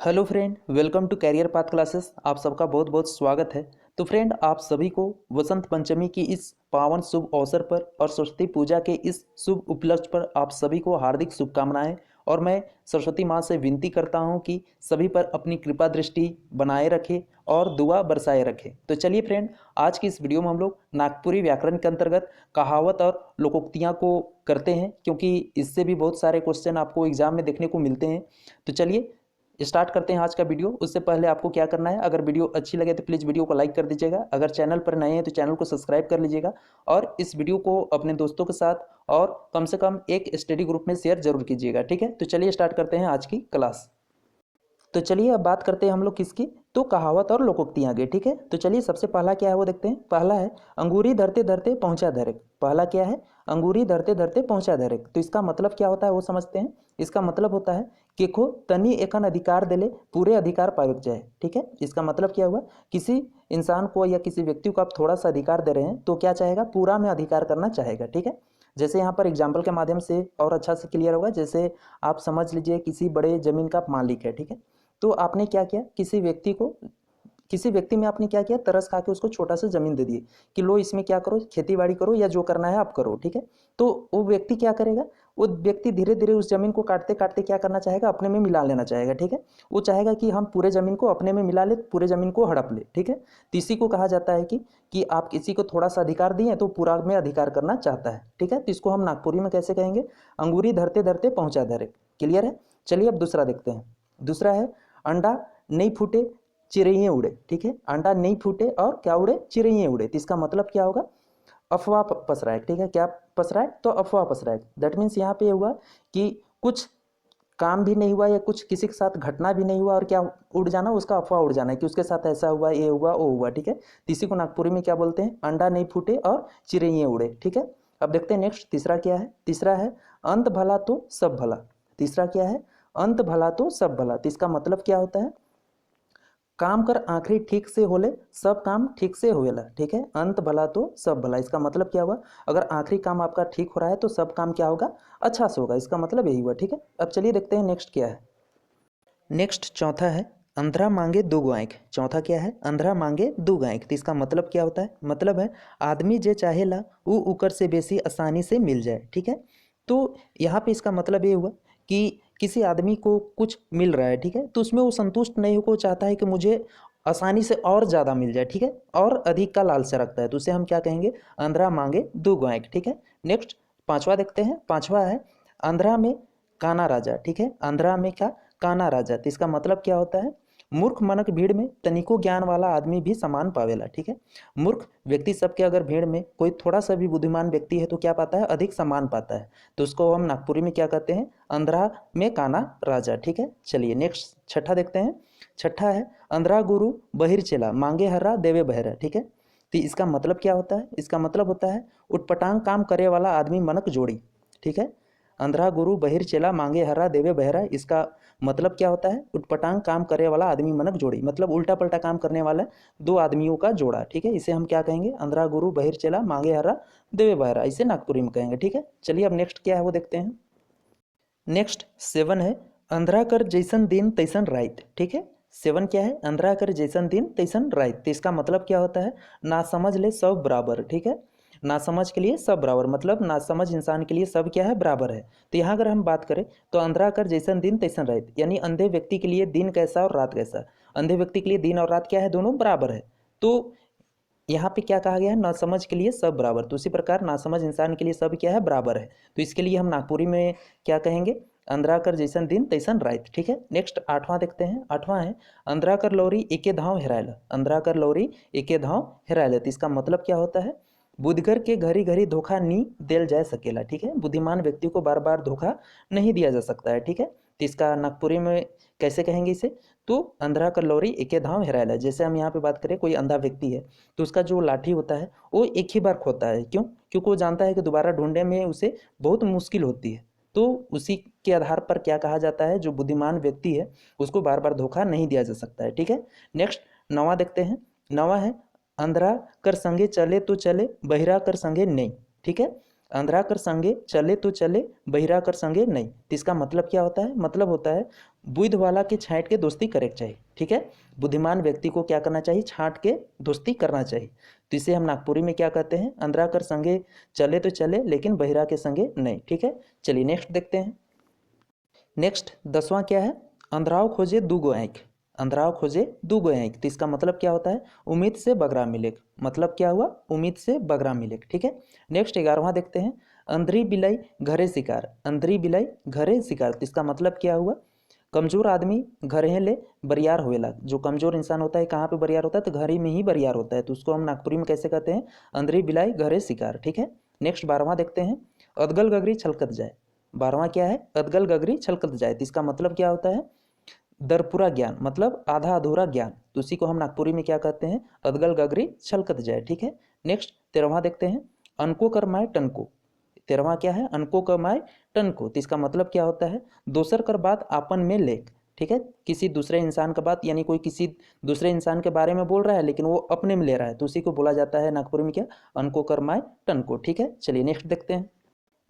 Hello friend, welcome to career path classes. आप सबका बहुत बहुत स्वागत है। तो फ्रेंड, आप सभी को वसंत पंचमी की इस पावन शुभ अवसर पर और सरस्वती पूजा के इस शुभ उपलक्ष्य पर आप सभी को हार्दिक शुभकामनाएं। और मैं सरस्वती माँ से विनती करता हूं कि सभी पर अपनी कृपा दृष्टि बनाए रखे और दुआ बरसाए रखे। तो चलिए फ्रेंड, आज की इस वीडियो में हम लोग नागपुरी व्याकरण के अंतर्गत कहावत और लोकोक्तियाँ को करते हैं, क्योंकि इससे भी बहुत सारे क्वेश्चन आपको एग्जाम में देखने को मिलते हैं। तो चलिए स्टार्ट करते हैं आज का वीडियो। उससे पहले आपको क्या करना है, अगर वीडियो अच्छी लगे तो प्लीज़ वीडियो को लाइक कर दीजिएगा। अगर चैनल पर नए हैं तो चैनल को सब्सक्राइब कर लीजिएगा और इस वीडियो को अपने दोस्तों के साथ और कम से कम एक स्टडी ग्रुप में शेयर जरूर कीजिएगा। ठीक है, तो चलिए स्टार्ट करते हैं आज की क्लास। तो चलिए अब बात करते हैं हम लोग किसकी, तो कहावत और लोकोक्तियाँ की। ठीक है, तो चलिए सबसे पहला क्या है वो देखते हैं। पहला है अंगूरी धरते धरते पहुंचा धरक। पहला क्या है, अंगूरी धरते धरते पहुंचा धरक। तो इसका मतलब क्या होता है वो समझते हैं। इसका मतलब होता है कि खो तनी एखन अधिकार देले पूरे अधिकार पाविक जाए। ठीक है, इसका मतलब क्या हुआ, किसी इंसान को या किसी व्यक्ति को आप थोड़ा सा अधिकार दे रहे हैं तो क्या चाहेगा, पूरा में अधिकार करना चाहेगा। ठीक है, जैसे यहाँ पर एग्जाम्पल के माध्यम से और अच्छा से क्लियर होगा। जैसे आप समझ लीजिए किसी बड़े जमीन का मालिक है। ठीक है, तो आपने क्या किया, किसी व्यक्ति में आपने क्या किया, तरस खा के उसको छोटा सा जमीन दे दिए कि लो इसमें क्या करो, खेती बाड़ी करो या जो करना है आप करो। ठीक है, तो वो व्यक्ति क्या करेगा, वो व्यक्ति धीरे धीरे उस जमीन को काटते काटते क्या करना चाहेगा, अपने में मिला लेना चाहेगा। ठीक है, वो चाहेगा कि हम पूरे जमीन को अपने में मिला ले, पूरे जमीन को हड़प ले। ठीक है, तो इसी को कहा जाता है कि आप किसी को थोड़ा सा अधिकार दिए तो पूरा में अधिकार करना चाहता है। ठीक है, तो इसको हम नागपुरी में कैसे कहेंगे, अंगूरी धरते धरते पहुंचा धरे। क्लियर है। चलिए अब दूसरा देखते हैं। दूसरा है अंडा नहीं फूटे चिड़ैये उड़े। ठीक है, अंडा नहीं फूटे और क्या उड़े, चिड़ैये उड़े। तो इसका मतलब क्या होगा, अफवाह पसरा है। ठीक है, क्या पसरा है, तो अफवाह पसरा है। दैट मीन्स यहाँ पे हुआ कि कुछ काम भी नहीं हुआ या कुछ किसी के साथ घटना भी नहीं हुआ और क्या उड़ जाना, उसका अफवाह उड़ जाना है कि उसके साथ ऐसा हुआ, ये हुआ, वो हुआ। ठीक है, तो इसी को नागपुरी में क्या बोलते हैं, अंडा नहीं फूटे और चिड़ैये उड़े। ठीक है, अब देखते हैं नेक्स्ट तीसरा क्या है। तीसरा है अंत भला तो सब भला। तीसरा क्या है, अंत भला तो सब भला। तो इसका मतलब क्या होता है, काम कर आखिरी ठीक से होले सब काम ठीक से होएला। ठीक है, अंत भला तो सब भला। इसका मतलब क्या हुआ, अगर आखिरी काम आपका ठीक हो रहा है तो सब काम क्या होगा, अच्छा से होगा। इसका मतलब यही हुआ। ठीक है, अब चलिए देखते हैं नेक्स्ट क्या है। नेक्स्ट चौथा है अंधरा मांगे दो गायक। चौथा क्या है, अंधरा मांगे दो गायक। तो इसका मतलब क्या होता है, मतलब है आदमी जे चाहेला वो उकर से बेसी आसानी से मिल जाए। ठीक है, तो यहाँ पे इसका मतलब ये हुआ कि किसी आदमी को कुछ मिल रहा है। ठीक है, तो उसमें वो संतुष्ट नहीं हो, चाहता है कि मुझे आसानी से और ज़्यादा मिल जाए। ठीक है, और अधिक का लालसा रखता है, तो उसे हम क्या कहेंगे, अंधरा मांगे दो गायक। ठीक है, नेक्स्ट पांचवा देखते हैं। पांचवा है अंधरा में काना राजा। ठीक है, अंधरा में क्या, काना राजा। तो इसका मतलब क्या होता है, मूर्ख मनक भीड़ में तनिको ज्ञान वाला आदमी भी समान पावेला। ठीक है, मूर्ख व्यक्ति सबके अगर भीड़ में कोई थोड़ा सा भी बुद्धिमान व्यक्ति है तो क्या पाता है, अधिक सम्मान पाता है। तो उसको हम नागपुरी में क्या कहते हैं, अंधरा में काना राजा। ठीक है, चलिए नेक्स्ट छठा देखते हैं। छठा है अंधरा गुरु बहिर चेला मांगे हर्रा देवे बहरा। ठीक है, तो इसका मतलब क्या होता है, इसका मतलब होता है उटपटांग काम करे वाला आदमी मनक जोड़ी। ठीक है, अंधरा गुरु बहिर चेला मांगे हरा देवे बहरा। इसका मतलब क्या होता है, उटपटांग काम करने वाला आदमी मनक जोड़ी, मतलब उल्टा पल्टा काम करने वाला दो आदमियों का जोड़ा। ठीक है, इसे हम क्या कहेंगे, अंधरा गुरु बहिर चेला मांगे हरा देवे बहरा। इसे नागपुरी में कहेंगे। ठीक है, चलिए अब नेक्स्ट क्या है वो देखते हैं। नेक्स्ट सेवन है अंधरा कर जैसन दिन तैसन रात। ठीक है, सेवन क्या है, अंधरा कर जैसन दिन तैसन रात। तो इसका मतलब क्या होता है, ना समझ ले सब बराबर। ठीक है, ना समझ के लिए सब बराबर, मतलब ना समझ इंसान के लिए सब क्या है, बराबर है। तो यहाँ अगर हम बात करें तो अंधरा कर जैसन दिन तैसन रात, यानी अंधे व्यक्ति के लिए दिन कैसा और रात कैसा। अंधे व्यक्ति के लिए दिन और रात क्या है, दोनों बराबर है। तो यहाँ पे क्या कहा गया है, नासमझ के लिए सब बराबर। तो उसी प्रकार नासमझ इंसान के लिए सब क्या है, बराबर है। तो इसके लिए हम नागपुरी में क्या कहेंगे, अंधरा कर जैसन दिन तैसन रात। ठीक है, नेक्स्ट आठवां देखते हैं। आठवां है अंधरा कर लौरी एके धाव हेरायला। अंधरा कर लौरी एके धाव हेरायला। तो इसका मतलब क्या होता है, बुद्धगर के घड़ी घड़ी धोखा नहीं दिल जा सकेला। ठीक है, बुद्धिमान व्यक्ति को बार बार धोखा नहीं दिया जा सकता है। ठीक है, तो इसका नागपुरी में कैसे कहेंगे इसे, तो अंधरा कर लौरी एके धाव हेरायला। जैसे हम यहाँ पे बात करें, कोई अंधा व्यक्ति है तो उसका जो लाठी होता है वो एक ही बार खोता है। क्यों, क्योंकि वो जानता है कि दोबारा ढूंढने में उसे बहुत मुश्किल होती है। तो उसी के आधार पर क्या कहा जाता है, जो बुद्धिमान व्यक्ति है उसको बार बार धोखा नहीं दिया जा सकता है। ठीक है, नेक्स्ट नवा देखते हैं। नवा है अंधरा कर संगे चले तो चले बहिरा कर संगे नहीं। ठीक है, अंधरा कर संगे चले तो चले बहिरा कर संगे नहीं। तो इसका मतलब क्या होता है, मतलब होता है बुद्ध वाला के छाँट के दोस्ती करे चाहिए, ठीक है। बुद्धिमान व्यक्ति को क्या करना चाहिए, छाँट के दोस्ती करना चाहिए। तो इसे हम नागपुरी में क्या कहते हैं, अंधरा कर संगे चले तो चले लेकिन बहिरा के संगे नहीं, ठीक है। चलिए नेक्स्ट देखते हैं। नेक्स्ट 10वां क्या है, अंधराव खोजे दूगो आँख। अंधराव खोजे दूगो आँख, तो इसका मतलब क्या होता है, उम्मीद से बगरा मिलेग। मतलब क्या हुआ, उम्मीद से बगरा मिलेग, ठीक है। नेक्स्ट 11वां देखते हैं, अंधरी बिलाई घरे शिकार। अंधरी बिलाई घरे शिकार, तो इसका मतलब क्या हुआ, कमजोर आदमी घरे ले बरियार होएला। जो कमजोर इंसान होता है कहाँ पे बरियार होता है, तो घर ही में ही बरियार होता है। तो उसको हम नागपुरी में कैसे कहते हैं, अंधरी बिलाई घरे शिकार, ठीक है। नेक्स्ट 12वां देखते हैं, अदगल गगरी छलकत जाए। 12वां क्या है, अदगल गगरी छलकत जाए, तो इसका मतलब क्या होता है, दरपुरा ज्ञान, मतलब आधा अधूरा ज्ञान। तो उसी को हम नागपुरी में क्या कहते हैं, अदगल गगरी छलकत जाए, ठीक है। नेक्स्ट 13वां देखते हैं, अनको कर माए टनको। 13वां क्या है, अनको कर माए टनको, तो इसका मतलब क्या होता है, दोसर कर बात आपन में लेख, ठीक है। किसी दूसरे इंसान का बात, यानी कोई किसी दूसरे इंसान के बारे में बोल रहा है लेकिन वो अपने में ले रहा है, तो उसी को बोला जाता है नागपुरी में क्या, अनको कर माए टनको, ठीक है। चलिए नेक्स्ट देखते हैं।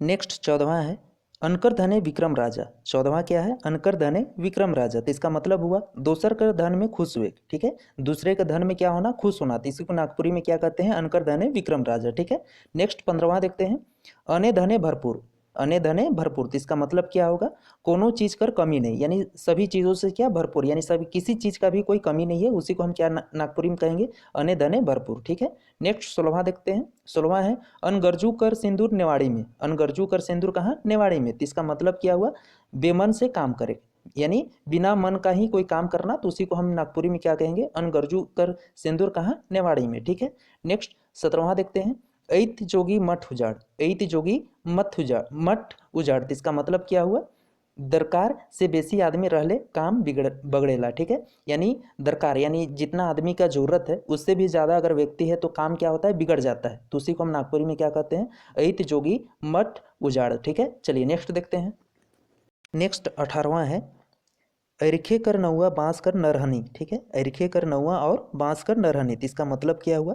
नेक्स्ट 14वां है, अनकर धने विक्रम राजा। 14वां क्या है, अनकर धने विक्रम राजा, तो इसका मतलब हुआ दोसर के धन में खुश हुए, ठीक है। दूसरे के धन में क्या होना, खुश होना, तो इसी को नागपुरी में क्या कहते हैं, अनकर धने विक्रम राजा, ठीक है। नेक्स्ट 15वां देखते हैं, अने धने भरपूर। अने धने भरपूर, तो इसका मतलब क्या होगा, कोनो चीज़ कर कमी नहीं, यानी सभी चीज़ों से क्या भरपूर, यानी सभी किसी चीज़ का भी कोई कमी नहीं है, उसी को हम क्या नागपुरी में कहेंगे, अने धने भरपूर, ठीक है। नेक्स्ट 16वां देखते हैं। 16वां है, अनगरजू कर सिंदूर नेवाड़ी में। अनगरजू कर सिंदूर कहाँ, नेवाड़ी में, तो इसका मतलब क्या हुआ, बेमन से काम करे, यानी बिना मन का ही कोई काम करना, तो उसी को हम नागपुरी में क्या कहेंगे, अनगरजू कर सिंदूर कहाँ, नेवाड़ी में, ठीक है। नेक्स्ट 17वां देखते हैं, ऐत जोगी मठ उजाड़। ऐत जोगी मठ उजाड़, मठ उजाड़, तो इसका मतलब क्या हुआ, दरकार से बेसी आदमी रहले काम बगड़ेला, ठीक है। यानी दरकार यानी जितना आदमी का जरूरत है उससे भी ज़्यादा अगर व्यक्ति है तो काम क्या होता है, बिगड़ जाता है, तो उसी को हम नागपुरी में क्या कहते हैं, ऐत जोगी मठ उजाड़, ठीक है। चलिए नेक्स्ट देखते हैं। नेक्स्ट 18वां है, अरिखे कर नौआ बांस कर नरहनी, ठीक है। अरिखे कर नौआ और बांस कर नरहनी, तो इसका मतलब क्या हुआ,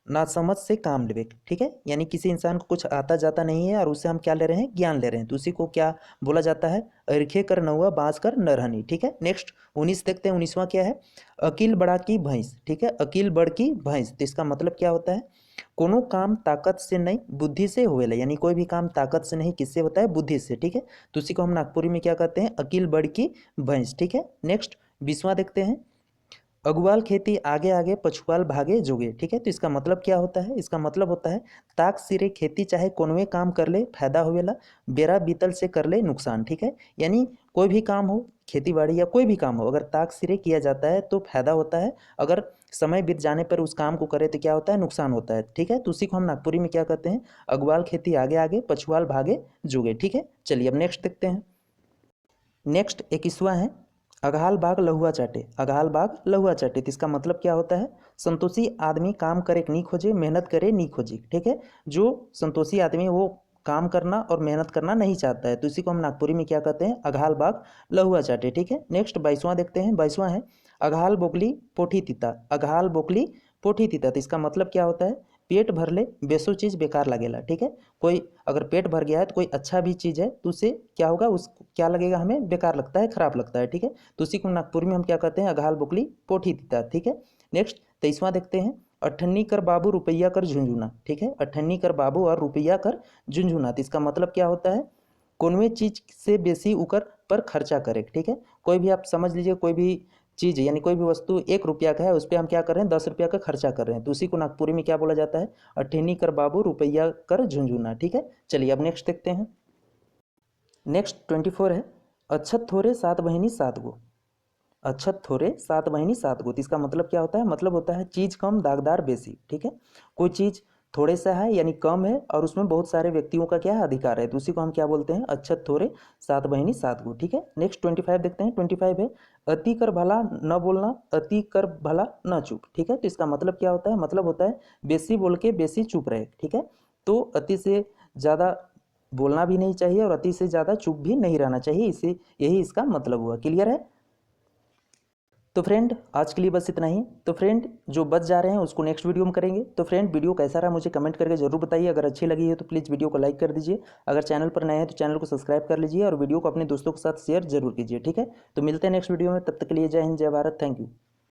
नासमझ से काम लेवे, ठीक है। यानी किसी इंसान को कुछ आता जाता नहीं है और उससे हम क्या ले रहे हैं, ज्ञान ले रहे हैं, तो उसी को क्या बोला जाता है, अरिखे कर नौआ बांस कर नरहनी, ठीक है। नेक्स्ट 19 देखते हैं। 19वां क्या है, अकील बड़ा की भैंस, ठीक है। अकील बड़ की भैंस, तो इसका मतलब क्या होता है, कोनो काम ताकत से नहीं बुद्धि से होवेला, यानी कोई भी काम ताकत से नहीं, किससे होता है, बुद्धि से, ठीक है। तो उसी को हम नागपुरी में क्या कहते हैं, अकील बड़ की भैंस, ठीक है। नेक्स्ट 20वां देखते हैं, अगुवाल खेती आगे आगे पछुआल भागे जोगे, ठीक है। तो इसका मतलब क्या होता है, इसका मतलब होता है ताक सिरे खेती चाहे कोनवे काम कर ले फायदा होवेला, बेरा बीतल से कर ले नुकसान, ठीक है। यानी कोई भी काम हो, खेती बाड़ी या कोई भी काम हो, अगर ताक सिरे किया जाता है तो फायदा होता है, अगर समय बीत जाने पर उस काम को करे तो क्या होता है, नुकसान होता है, ठीक है। तो उसी को हम नागपुरी में क्या कहते हैं, अगवाल खेती आगे आगे पछुआल भागे जोगे, ठीक है। चलिए अब नेक्स्ट देखते हैं। नेक्स्ट 21वां है, अघाल बाग लहुआ चाटे। अघाल बाग लहुआ चाटे, तो इसका मतलब क्या होता है, संतोषी आदमी काम करे नी खोजे, मेहनत करे नी खोजे, ठीक है। जो संतोषी आदमी वो काम करना और मेहनत करना नहीं चाहता है, तो इसी को हम नागपुरी में क्या कहते हैं, अघाल बाग लहुआ चाटे, ठीक है। नेक्स्ट 22वां देखते हैं। 22वां है, अघाल बोकली पोठी तीता। अघाल बोकली पोठी तीता, तो इसका मतलब क्या होता है, पेट भर ले बेसो चीज़ बेकार लगेला, ठीक है। कोई अगर पेट भर गया है तो कोई अच्छा भी चीज़ है तो उससे क्या होगा, उस क्या लगेगा, हमें बेकार लगता है, खराब लगता है, ठीक है। तो उसी को नागपुरी में हम क्या कहते हैं, अघाल बोकली पोठी तीता, ठीक है। नेक्स्ट 23वां देखते हैं, अठन्नी कर बाबू रुपया कर झुंझुना, ठीक है। अठन्नी कर बाबू और रुपया कर झुंझुना, तो इसका मतलब क्या होता है, कौनवे चीज़ से बेसी उकर पर खर्चा करे, ठीक है। कोई भी आप समझ लीजिए, कोई भी चीज़ यानी कोई भी वस्तु 1 रुपया का है, उस पर हम क्या कर रहे हैं, 10 रुपया का खर्चा कर रहे हैं, तो उसी को नागपुरी में क्या बोला जाता है, अठन्नी कर बाबू रुपया कर झुंझुना, ठीक है। चलिए अब नेक्स्ट देखते हैं। नेक्स्ट 24 है, अच्छत थोड़े सात बहिनी सात गो। अच्छत थोड़े सात बहिनी सात गो, तो इसका मतलब क्या होता है, मतलब होता है चीज़ कम दागदार बेसी, ठीक है। कोई चीज़ थोड़े सा है यानी कम है और उसमें बहुत सारे व्यक्तियों का क्या है, अधिकार है, तो उसी को हम क्या बोलते हैं, अच्छत थोड़े सात बहिनी सात गो, ठीक है। नेक्स्ट 25 देखते हैं। 25 है, अति कर भला न बोलना, अति कर भला न चुप, ठीक है। तो इसका मतलब क्या होता है, मतलब होता है बेसी बोल के बेसी चुप रहे, ठीक है। तो अति से ज़्यादा बोलना भी नहीं चाहिए और अति से ज़्यादा चुप भी नहीं रहना चाहिए, इसे यही इसका मतलब हुआ, क्लियर है। तो फ्रेंड आज के लिए बस इतना ही। तो फ्रेंड जो बच जा रहे हैं उसको नेक्स्ट वीडियो में करेंगे। तो फ्रेंड वीडियो कैसा रहा मुझे कमेंट करके जरूर बताइए। अगर अच्छी लगी है तो प्लीज़ वीडियो को लाइक कर दीजिए। अगर चैनल पर नए हैं तो चैनल को सब्सक्राइब कर लीजिए और वीडियो को अपने दोस्तों के साथ शेयर जरूर कीजिए। ठीक है, तो मिलते हैं नेक्स्ट वीडियो में। तब तक के लिए जय हिंद, जय भारत, थैंक यू।